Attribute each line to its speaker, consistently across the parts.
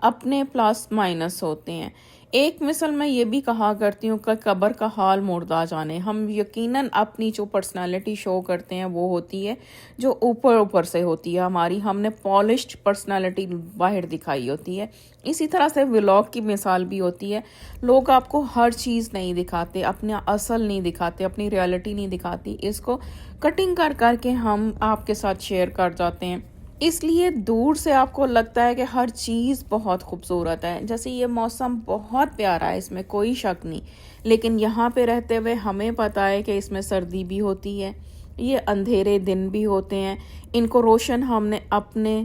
Speaker 1: اپنے plus minus ہوتے ہیں۔ ایک مثل میں یہ بھی کہا کرتی ہوں کہ قبر کا حال مردہ جانے۔ ہم یقیناً اپنی جو پرسنالٹی شو کرتے ہیں وہ ہوتی ہے جو اوپر سے ہوتی ہے ہماری، ہم نے پالشڈ پرسنالٹی باہر دکھائی ہوتی ہے۔ اسی طرح سے ولاگ کی مثال بھی ہوتی ہے، لوگ آپ کو ہر چیز نہیں دکھاتے، اپنا اصل نہیں دکھاتے، اپنی ریالٹی نہیں دکھاتی، اس کو کٹنگ کر کے ہم آپ کے ساتھ شیئر کر جاتے ہیں۔ اس لیے دور سے آپ کو لگتا ہے کہ ہر چیز بہت خوبصورت ہے، جیسے یہ موسم بہت پیارا ہے، اس میں کوئی شک نہیں، لیکن یہاں پہ رہتے ہوئے ہمیں پتہ ہے کہ اس میں سردی بھی ہوتی ہے، یہ اندھیرے دن بھی ہوتے ہیں، ان کو روشن ہم نے اپنے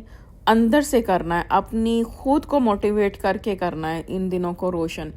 Speaker 1: اندر سے کرنا ہے، اپنی خود کو موٹیویٹ کر کے کرنا ہے ان دنوں کو روشن۔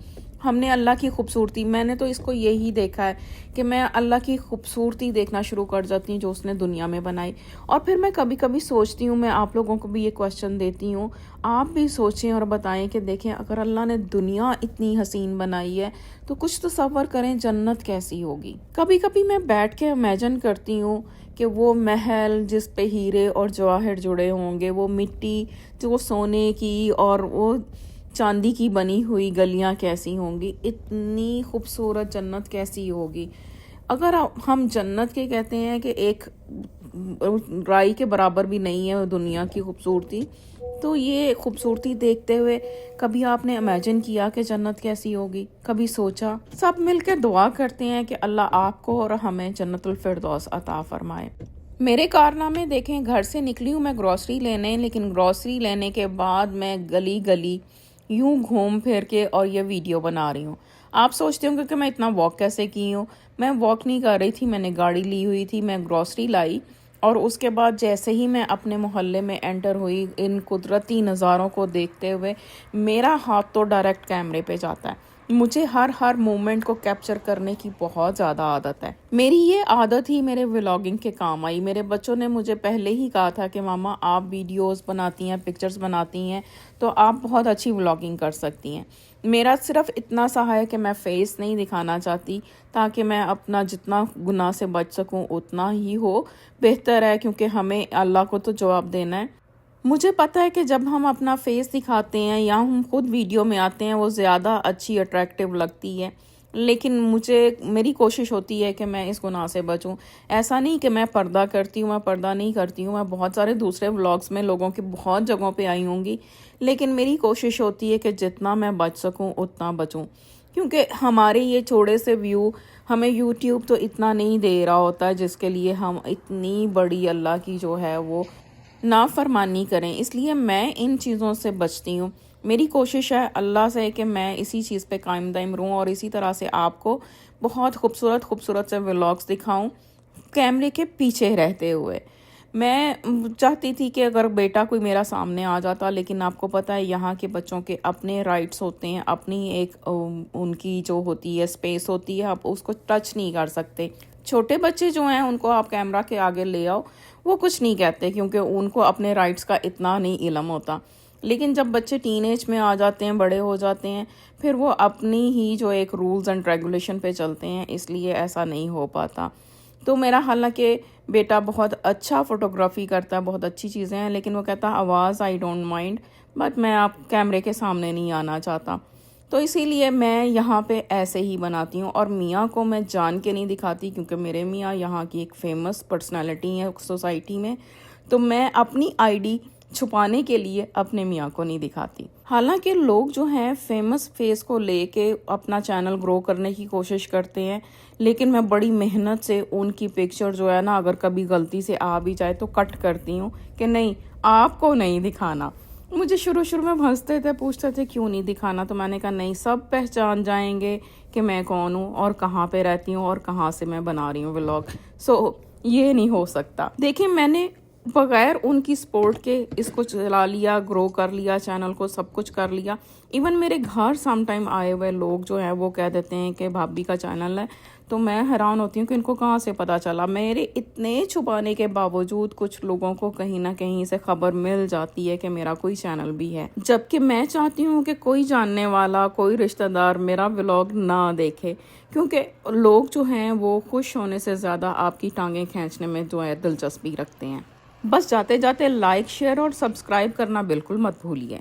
Speaker 1: ہم نے اللہ کی خوبصورتی، میں نے تو اس کو یہی دیکھا ہے کہ میں اللہ کی خوبصورتی دیکھنا شروع کر جاتی ہوں جو اس نے دنیا میں بنائی، اور پھر میں کبھی کبھی سوچتی ہوں، میں آپ لوگوں کو بھی یہ کوشچن دیتی ہوں، آپ بھی سوچیں اور بتائیں کہ دیکھیں اگر اللہ نے دنیا اتنی حسین بنائی ہے تو کچھ تصور کریں جنت کیسی ہوگی۔ کبھی کبھی میں بیٹھ کے امیجن کرتی ہوں کہ وہ محل جس پہ ہیرے اور جواہر جڑے ہوں گے، وہ مٹی جو سونے کی اور وہ چاندی کی بنی ہوئی گلیاں کیسی ہوں گی، اتنی خوبصورت جنت کیسی ہوگی۔ اگر ہم جنت کے کہتے ہیں کہ ایک رائی کے برابر بھی نہیں ہے دنیا کی خوبصورتی، تو یہ خوبصورتی دیکھتے ہوئے کبھی آپ نے امیجن کیا کہ جنت کیسی ہوگی؟ کبھی سوچا؟ سب مل کے دعا کرتے ہیں کہ اللہ آپ کو اور ہمیں جنت الفردوس عطا فرمائے۔ میرے کارنامے دیکھیں، گھر سے نکلی ہوں میں گروسری لینے، لیکن گروسری لینے کے بعد میں گلی گلی یوں گھوم پھر کے اور یہ ویڈیو بنا رہی ہوں۔ آپ سوچتے ہوں کہ میں اتنا واک کیسے کی ہوں؟ میں واک نہیں کر رہی تھی، میں نے گاڑی لی ہوئی تھی، میں گروسری لائی، اور اس کے بعد جیسے ہی میں اپنے محلے میں انٹر ہوئی، ان قدرتی نظاروں کو دیکھتے ہوئے میرا ہاتھ تو ڈائریکٹ کیمرے پہ جاتا ہے۔ مجھے ہر مومنٹ کو کیپچر کرنے کی بہت زیادہ عادت ہے۔ میری یہ عادت ہی میرے ولاگنگ کے کام آئی۔ میرے بچوں نے مجھے پہلے ہی کہا تھا کہ ماما آپ ویڈیوز بناتی ہیں، پکچرز بناتی ہیں، تو آپ بہت اچھی ولاگنگ کر سکتی ہیں۔ میرا صرف اتنا سا ہے کہ میں فیس نہیں دکھانا چاہتی، تاکہ میں اپنا جتنا گناہ سے بچ سکوں اتنا ہی ہو بہتر ہے، کیونکہ ہمیں اللہ کو تو جواب دینا ہے۔ مجھے پتہ ہے کہ جب ہم اپنا فیس دکھاتے ہیں یا ہم خود ویڈیو میں آتے ہیں وہ زیادہ اچھی اٹریکٹیو لگتی ہے، لیکن میری کوشش ہوتی ہے کہ میں اس گناہ سے بچوں۔ ایسا نہیں کہ میں پردہ کرتی ہوں، میں پردہ نہیں کرتی ہوں، میں بہت سارے دوسرے ولاگز میں لوگوں کے بہت جگہوں پہ آئی ہوں گی، لیکن میری کوشش ہوتی ہے کہ جتنا میں بچ سکوں اتنا بچوں، کیونکہ ہمارے یہ چھوڑے سے ویو ہمیں یوٹیوب تو اتنا نہیں دے رہا ہوتا جس کے لیے ہم اتنی بڑی اللہ کی جو ہے وہ نافرمانی کریں۔ اس لیے میں ان چیزوں سے بچتی ہوں۔ میری کوشش ہے اللہ سے کہ میں اسی چیز پہ قائم دائم رہوں اور اسی طرح سے آپ کو بہت خوبصورت سے ولاگز دکھاؤں کیمرے کے پیچھے رہتے ہوئے۔ میں چاہتی تھی کہ اگر بیٹا کوئی میرا سامنے آ جاتا، لیکن آپ کو پتہ ہے یہاں کے بچوں کے اپنے رائٹس ہوتے ہیں، اپنی ایک ان کی جو ہوتی ہے سپیس ہوتی ہے، آپ اس کو ٹچ نہیں کر سکتے۔ چھوٹے بچے جو ہیں ان کو آپ کیمرہ کے آگے لے آؤ، وہ کچھ نہیں کہتے کیونکہ ان کو اپنے رائٹس کا اتنا نہیں علم ہوتا، لیکن جب بچے ٹین ایج میں آ جاتے ہیں، بڑے ہو جاتے ہیں، پھر وہ اپنی ہی جو ایک رولز اینڈ ریگولیشن پہ چلتے ہیں، اس لیے ایسا نہیں ہو پاتا۔ تو میرا حالانکہ بیٹا بہت اچھا فوٹوگرافی کرتا ہے، بہت اچھی چیزیں ہیں، لیکن وہ کہتا آواز آئی ڈونٹ مائنڈ، بٹ میں آپ کیمرے کے سامنے نہیں آنا چاہتا، تو اسی لیے میں یہاں پہ ایسے ہی بناتی ہوں۔ اور میاں کو میں جان کے نہیں دکھاتی کیونکہ میرے میاں یہاں کی ایک فیمس پرسنالٹی ہے سوسائٹی میں، تو میں اپنی آئی ڈی چھپانے کے لیے اپنے میاں کو نہیں دکھاتی۔ حالانکہ لوگ جو ہیں فیمس فیس کو لے کے اپنا چینل گرو کرنے کی کوشش کرتے ہیں، لیکن میں بڑی محنت سے ان کی پکچر جو ہے نا، اگر کبھی غلطی سے آ بھی جائے تو کٹ کرتی ہوں کہ نہیں آپ کو نہیں دکھانا۔ مجھے شروع میں ہنستے تھے، پوچھتے تھے کیوں نہیں دکھانا، تو میں نے کہا نہیں، سب پہچان جائیں گے کہ میں کون ہوں اور کہاں پہ رہتی ہوں اور کہاں سے میں بنا رہی ہوں ولاگ، یہ نہیں ہو سکتا۔ دیکھیں میں نے بغیر ان کی سپورٹ کے اس کو چلا لیا، گرو کر لیا چینل کو، سب کچھ کر لیا۔ ایون میرے گھر سم ٹائم آئے ہوئے لوگ جو ہیں وہ کہہ دیتے ہیں کہ بھابی کا چینل ہے، تو میں حیران ہوتی ہوں کہ ان کو کہاں سے پتہ چلا۔ میرے اتنے چھپانے کے باوجود کچھ لوگوں کو کہیں نہ کہیں سے خبر مل جاتی ہے کہ میرا کوئی چینل بھی ہے، جبکہ میں چاہتی ہوں کہ کوئی جاننے والا، کوئی رشتہ دار میرا ولاگ نہ دیکھے، کیونکہ لوگ جو ہیں وہ خوش ہونے سے زیادہ آپ کی ٹانگیں کھینچنے میں جو ہے دلچسپی رکھتے ہیں۔ بس جاتے جاتے لائک، شیئر اور سبسکرائب کرنا بالکل مت بھولیے۔